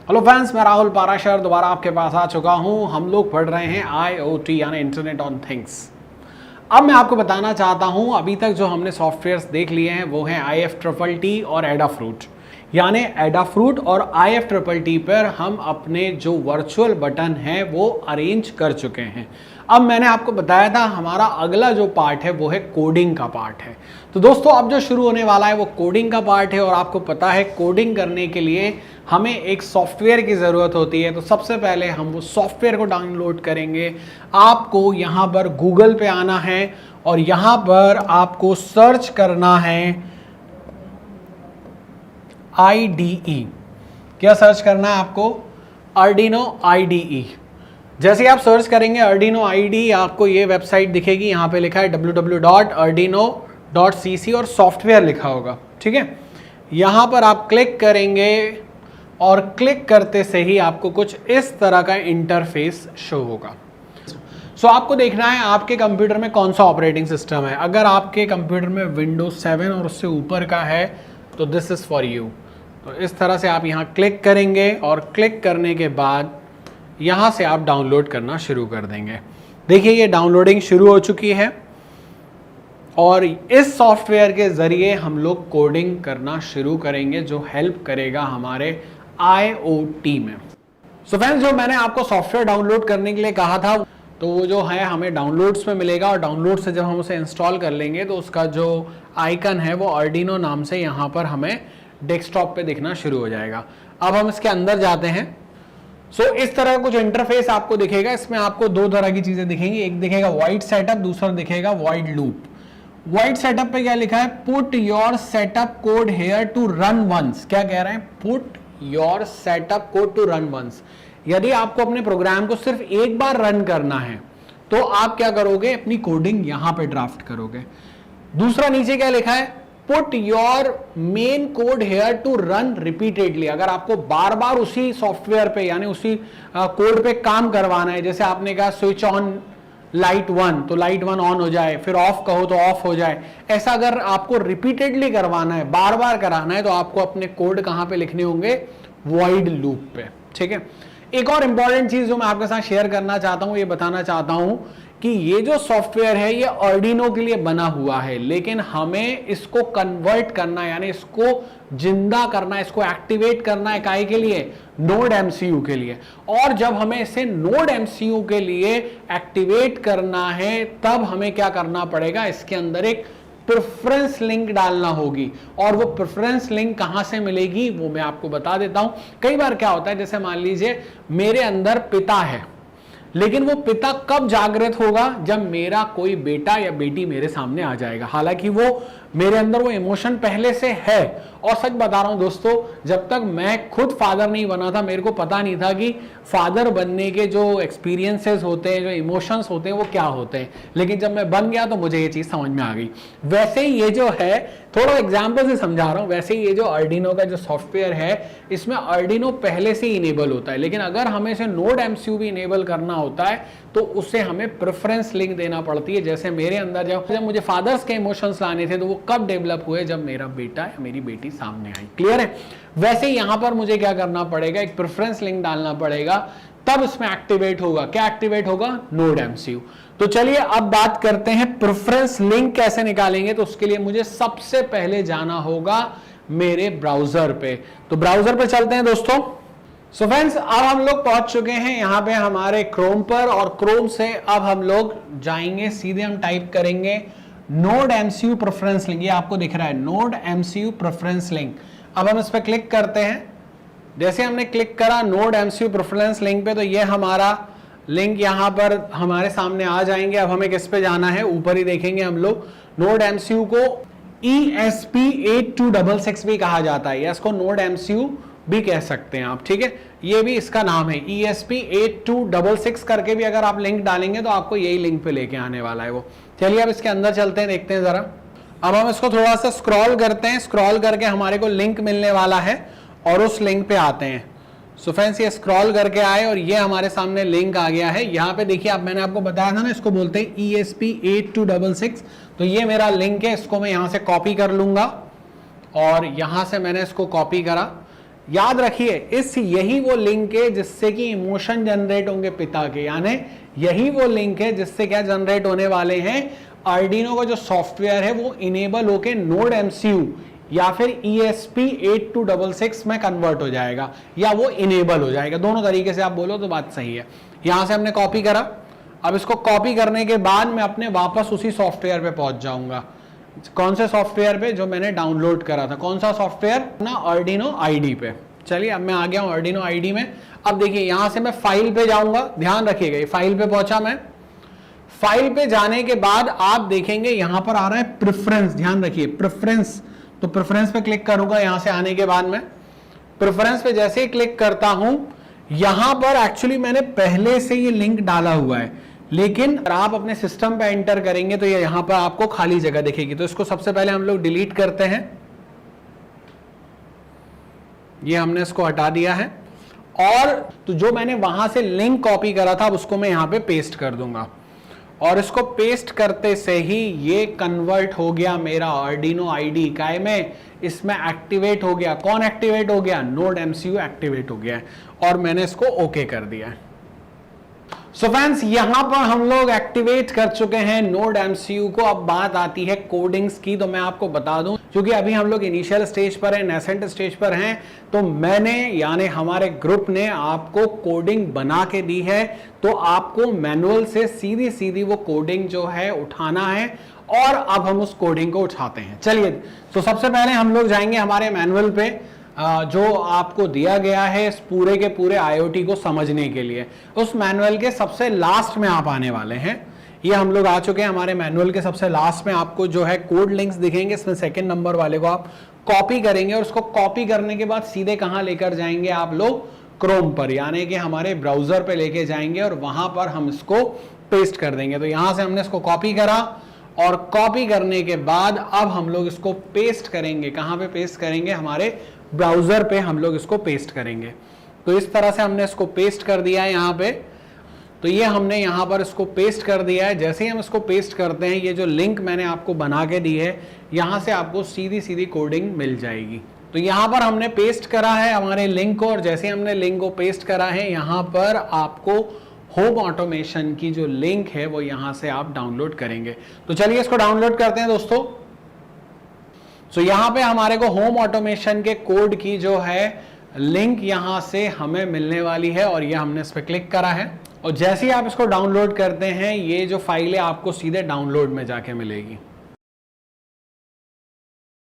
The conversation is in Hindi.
हेलो फ्रेंड्स, मैं राहुल पाराशर दोबारा आपके पास आ चुका हूं। हम लोग पढ़ रहे हैं IoT यानी इंटरनेट ऑन थिंग्स। अब मैं आपको बताना चाहता हूं, अभी तक जो हमने सॉफ्टवेयर्स देख लिए हैं वो हैं IFTTT और एडाफ्रूट। यानी एडाफ्रूट और IFTTT पर हम अपने जो वर्चुअल बटन हैं वो अरेंज कर चुके हैं। अब मैंने आपको बताया था हमारा अगला जो पार्ट है वो है कोडिंग का पार्ट है। तो दोस्तों अब जो शुरू होने वाला है वो कोडिंग का पार्ट है, और आपको पता है कोडिंग करने के लिए हमें एक सॉफ्टवेयर की ज़रूरत होती है। तो सबसे पहले हम वो सॉफ्टवेयर को डाउनलोड करेंगे। आपको यहाँ पर गूगल पे आना है और यहाँ पर आपको सर्च करना है IDE। क्या सर्च करना है आपको? Arduino IDE। जैसे ही आप सर्च करेंगे Arduino IDE, आपको ये वेबसाइट दिखेगी। यहाँ पे लिखा है www.arduino.cc और सॉफ्टवेयर लिखा होगा, ठीक है। यहाँ पर आप क्लिक करेंगे और क्लिक करते से ही आपको कुछ इस तरह का इंटरफेस शो होगा। सो आपको देखना है आपके कंप्यूटर में कौन सा ऑपरेटिंग सिस्टम है। अगर आपके कंप्यूटर में Windows 7 और उससे ऊपर का है तो दिस इज़ फॉर यू। तो इस तरह से आप यहाँ क्लिक करेंगे और क्लिक करने के बाद यहाँ से आप डाउनलोड करना शुरू कर देंगे। देखिए ये डाउनलोडिंग शुरू हो चुकी है और इस सॉफ्टवेयर के ज़रिए हम लोग कोडिंग करना शुरू करेंगे जो हेल्प करेगा हमारे IoT में। सो फ्रेंड्स, जो मैंने आपको सॉफ्टवेयर डाउनलोड करने के लिए कहा था तो वो जो है हमें डाउनलोड्स में मिलेगा, और डाउनलोड से जब हम उसे इंस्टॉल कर लेंगे तो उसका जो आइकन है वो Arduino नाम से यहाँ पर हमें डेस्कटॉप पे दिखना शुरू हो जाएगा। अब हम इसके अंदर जाते हैं। सो इस तरह का कुछ इंटरफेस आपको दिखेगा। इसमें आपको दो तरह की चीज़ें दिखेंगी, एक दिखेगा वाइड सेटअप, दूसरा दिखेगा वाइड लूप। वाइड सेटअप पे क्या लिखा है? Put your setup code here to run once. क्या कह रहे हैं? Put your setup code to run once. यदि आपको अपने प्रोग्राम को सिर्फ एक बार रन करना है तो आप क्या करोगे? अपनी कोडिंग यहां पे ड्राफ्ट करोगे। दूसरा नीचे क्या लिखा है? Put your main code here to run repeatedly. अगर आपको बार बार उसी सॉफ्टवेयर पे यानी उसी कोड पे काम करवाना है, जैसे आपने कहा स्विच ऑन लाइट 1 तो लाइट 1 ऑन हो जाए, फिर ऑफ कहो तो ऑफ हो जाए, ऐसा अगर आपको रिपीटेडली करवाना है, बार बार कराना है, तो आपको अपने कोड कहां पे लिखने होंगे? वॉइड लूप पे, ठीक है। एक और इंपॉर्टेंट चीज जो मैं आपके साथ शेयर करना चाहता हूं, ये बताना चाहता हूं कि ये जो सॉफ्टवेयर है ये Arduino के लिए बना हुआ है, लेकिन हमें इसको कन्वर्ट करना है, यानी इसको जिंदा करना है, इसको एक्टिवेट करना है। काहे के लिए? नोड MCU के लिए। और जब हमें इसे नोड MCU के लिए एक्टिवेट करना है तब हमें क्या करना पड़ेगा? इसके अंदर एक प्रेफरेंस लिंक डालना होगी, और वो प्रेफरेंस लिंक कहां से मिलेगी वो मैं आपको बता देता हूं। कई बार क्या होता है, जैसे मान लीजिए मेरे अंदर पिता है, लेकिन वो पिता कब जागृत होगा? जब मेरा कोई बेटा या बेटी मेरे सामने आ जाएगा। हालांकि वो मेरे अंदर वो इमोशन पहले से है। और सच बता रहा हूं दोस्तों, जब तक मैं खुद फादर नहीं बना था मेरे को पता नहीं था कि फादर बनने के जो एक्सपीरियंसेस होते हैं, जो इमोशंस होते हैं वो क्या होते हैं। लेकिन जब मैं बन गया तो मुझे ये चीज़ समझ में आ गई। वैसे ही ये जो है, थोड़ा एग्जाम्पल से समझा रहा हूँ, वैसे ही ये जो Arduino का जो सॉफ्टवेयर है इसमें Arduino पहले से ही इनेबल होता है, लेकिन अगर हमें इसे नोड MCU भी इनेबल करना होता है तो उसे हमें प्रेफरेंस लिंक देना पड़ती है। जैसे मेरे अंदर जब मुझे फादर्स के इमोशंस लाने थे तो वो कब डेवलप हुए? जब मेरा बेटा या मेरी बेटी सामने आई। क्लियर है? वैसे ही यहां पर मुझे क्या करना पड़ेगा? एक प्रेफरेंस लिंक डालना पड़ेगा, तब इसमें एक्टिवेट होगा। क्या एक्टिवेट होगा? Node MCU। तो चलिए अब बात करते हैं प्रेफरेंस लिंक कैसे निकालेंगे। तो उसके लिए मुझे सबसे पहले जाना होगा मेरे ब्राउजर पे। तो ब्राउजर पे चलते हैं दोस्तों। सो फ्रेंड्स, अब हम लोग पहुंच चुके हैं यहाँ पे हमारे क्रोम पर, और क्रोम से अब हम लोग जाएंगे, सीधे हम टाइप करेंगे नोड MCU प्रेफरेंस लिंक। ये आपको दिख रहा है नोड MCU प्रेफरेंस लिंक। अब हम इस पर क्लिक करते हैं। जैसे हमने क्लिक करा नोड MCU प्रेफरेंस लिंक पे तो ये हमारा लिंक यहाँ पर हमारे सामने आ जाएंगे। अब हमें किस पे जाना है? ऊपर ही देखेंगे हम लोग। नोड MCU को ESP8266 भी कहा जाता है, या इसको नोड MCU भी कह सकते हैं आप, ठीक है। ये भी इसका नाम है ESP8266 करके भी अगर आप लिंक डालेंगे तो आपको यही लिंक पे लेके आने वाला है वो। चलिए अब इसके अंदर चलते हैं, देखते हैं जरा। अब हम इसको थोड़ा सा स्क्रॉल करते हैं। स्क्रॉल करके हमारे को लिंक मिलने वाला है और उस लिंक पे आते हैं। सो फ्रेंड्स, ये स्क्रॉल करके आए और ये हमारे सामने लिंक आ गया है। यहाँ पे देखिए, आप मैंने आपको बताया था ना, इसको बोलते हैं ESP8266। तो ये मेरा लिंक है, इसको मैं यहाँ से कॉपी कर लूंगा और यहाँ से मैंने इसको कॉपी करा। याद रखिए यही वो लिंक है जिससे कि इमोशन जनरेट होंगे पिता के, यानी यही वो लिंक है जिससे क्या जनरेट होने वाले हैं, आर्डिनो का जो सॉफ्टवेयर है वो इनेबल होके नोड एमसीयू या फिर ESP8266 में कन्वर्ट हो जाएगा, या वो इनेबल हो जाएगा। दोनों तरीके से आप बोलो तो बात सही है। यहां से हमने कॉपी करा, अब इसको कॉपी करने के बाद मैं अपने वापस उसी सॉफ्टवेयर पे पहुंच जाऊंगा। कौन से सॉफ्टवेयर पे? जो मैंने डाउनलोड करा था। कौन सा सॉफ्टवेयर? ना आर्डिनो आईडी पे। चलिए अब मैं आ गया हूं आर्डिनो आईडी में। अब देखिए यहां से मैं फाइल पे जाऊंगा, ध्यान रखिएगा फाइल पे पहुंचा मैं। फाइल पे जाने के बाद आप देखेंगे यहां पर आ रहा है प्रेफरेंस, ध्यान रखिए प्रेफरेंस, तो प्रेफरेंस पे क्लिक करूंगा। यहां से आने के बाद मैं प्रेफरेंस पे जैसे ही क्लिक करता हूं, यहां पर एक्चुअली मैंने पहले से ये लिंक डाला हुआ है, लेकिन अगर आप अपने सिस्टम पे एंटर करेंगे तो ये यहां पर आपको खाली जगह दिखेगी। तो इसको सबसे पहले हम लोग डिलीट करते हैं, ये हमने इसको हटा दिया है। और तो जो मैंने वहां से लिंक कॉपी करा था उसको मैं यहां पे पेस्ट कर दूंगा, और इसको पेस्ट करते से ही ये कन्वर्ट हो गया मेरा आर्डिनो आईडी इकाई में, इसमें एक्टिवेट हो गया। कौन एक्टिवेट हो गया? नोड एमसीयू एक्टिवेट हो गया है, और मैंने इसको ओके कर दिया है। सो फ्रेंड्स यहां पर हम लोग एक्टिवेट कर चुके हैं नोड एमसीयू को। अब बात आती है कोडिंग्स की, तो मैं आपको बता दूं क्योंकि अभी हम लोग इनिशियल स्टेज पर हैं, नेसेंट स्टेज पर हैं, तो मैंने यानी हमारे ग्रुप ने आपको कोडिंग बना के दी है। तो आपको मैनुअल से सीधी सीधी वो कोडिंग जो है उठाना है, और अब हम उस कोडिंग को उठाते हैं। चलिए तो सबसे पहले हम लोग जाएंगे हमारे मैनुअल पे, जो आपको दिया गया है इस पूरे के पूरे आईओटी को समझने के लिए। उस मैनुअल के सबसे लास्ट में आप आने वाले हैं। ये हम लोग आ चुके हैं हमारे मैनुअल के सबसे लास्ट में। आपको जो है कोड लिंक्स दिखेंगे, इसमें सेकंड नंबर वाले को आप कॉपी करेंगे, और उसको कॉपी करने के बाद सीधे कहां लेकर जाएंगे आप लोग? क्रोम पर, यानी कि हमारे ब्राउजर पे लेके जाएंगे, और वहां पर हम इसको पेस्ट कर देंगे। तो यहां से हमने इसको कॉपी करा, और कॉपी करने के बाद अब हम लोग इसको पेस्ट करेंगे। कहां पे पेस्ट करेंगे? हमारे ब्राउजर पे हम लोग इसको पेस्ट करेंगे। तो इस तरह से हमने इसको पेस्ट कर दिया है यहां पे। तो ये हमने यहां पर इसको पेस्ट कर दिया है। जैसे ही हम इसको पेस्ट करते हैं, ये जो लिंक मैंने आपको बना के दी है, यहां से आपको सीधी सीधी कोडिंग मिल जाएगी। तो यहां पर हमने पेस्ट करा है हमारे लिंक को, और जैसे हमने लिंक को पेस्ट करा है, यहां पर आपको होम ऑटोमेशन की जो लिंक है वो यहां से आप डाउनलोड करेंगे। तो चलिए इसको डाउनलोड करते हैं दोस्तों। सो यहां पे हमारे को होम ऑटोमेशन के कोड की जो है लिंक यहां से हमें मिलने वाली है, और ये हमने इस पर क्लिक करा है। और जैसे ही आप इसको डाउनलोड करते हैं, ये जो फाइल है आपको सीधे डाउनलोड में जाके मिलेगी।